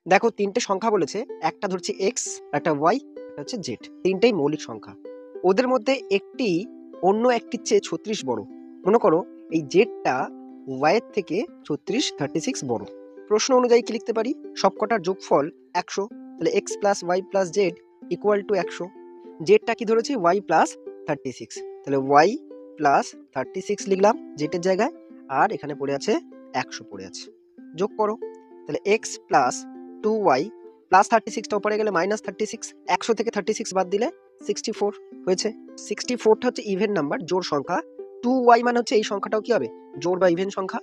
দেখো তিনটে সংখ্যা বলেছে, একটা ধরছি এক্স, একটা ওয়াই, একটা হচ্ছে জেড। তিনটেই মৌলিক সংখ্যা। ওদের মধ্যে একটি অন্য একটির চেয়ে 36 বড়। মনে করো এই জেডটা ওয়াই এর থেকে 36 বড়। প্রশ্ন অনুযায়ী কি লিখতে পারি? সবকটার যোগফল 100, তাহলে x plus y plus z equal to 100। জেডটা কি ধরেছি? ওয়াই প্লাস 36, তাহলে ওয়াই প্লাস 36 লিখলাম জেডের জায়গায়, আর এখানে পড়ে আছে 100 পড়ে আছে। যোগ করো, তাহলে এক্স প্লাস 2y প্লাস 36টা উপরে গেলে মাইনাস 36, 100 থেকে 36 বাদ দিলে 64 হয়েছে। 64টা হচ্ছে ইভেন নাম্বার, জোড় সংখ্যা। 2y মানে হচ্ছে এই সংখ্যাটাও কি হবে? জোড় বা ইভেন সংখ্যা।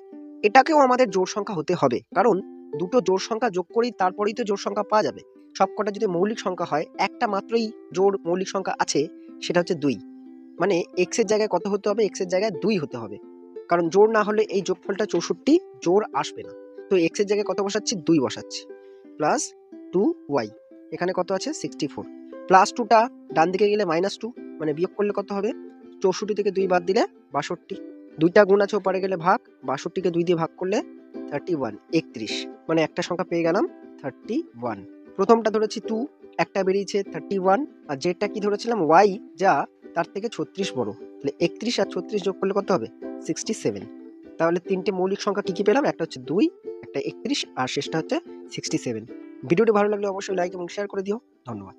এটাকেও আমাদের জোড় সংখ্যা হতে হবে, কারণ দুটো জোড় সংখ্যা যোগ করেই তারপরেই তো জোড় সংখ্যা পাওয়া যাবে। সবকটা যদি মৌলিক সংখ্যা হয়, একটা মাত্রই জোড় মৌলিক সংখ্যা আছে, সেটা হচ্ছে 2। মানে এক্স এর জায়গায় কত হতে হবে? এক্স এর জায়গায় 2 হতে হবে, কারণ জোড় না হলে এই যোগফলটা 64 জোড় আসবে না। তো এক্স এর জায়গায় কত বসাচ্ছি? 2 বসাচ্ছি, প্লাস 2y, এখানে কত আছে? 64, প্লাস 2টা ডান দিকে গেলে -2, মানে বিয়োগ করলে কত হবে? 64 থেকে 2 বাদ দিলে 62, দুইটা গুণ আছে ওপারে গেলে ভাগ, 62কে 2 দিয়ে ভাগ করলে 31, 31, মানে একটা সংখ্যা পেয়ে গেলাম 31। প্রথমটা ধরেছি 2, একটা বেরিয়েছে 31, আর যেটা কি ধরেছিলাম? y, যা তার থেকে 36 বড়। তাহলে 31 আর 36 যোগ করলে কত হবে? 67। তাহলে তিনটে মৌলিক সংখ্যা কি কি পেলাম? একটা হচ্ছে 2, একটা 31, আর শেষটা হচ্ছে 67। ভিডিওটি ভালো লাগলে অবশ্যই লাইক এবং শেয়ার করে দিও। ধন্যবাদ।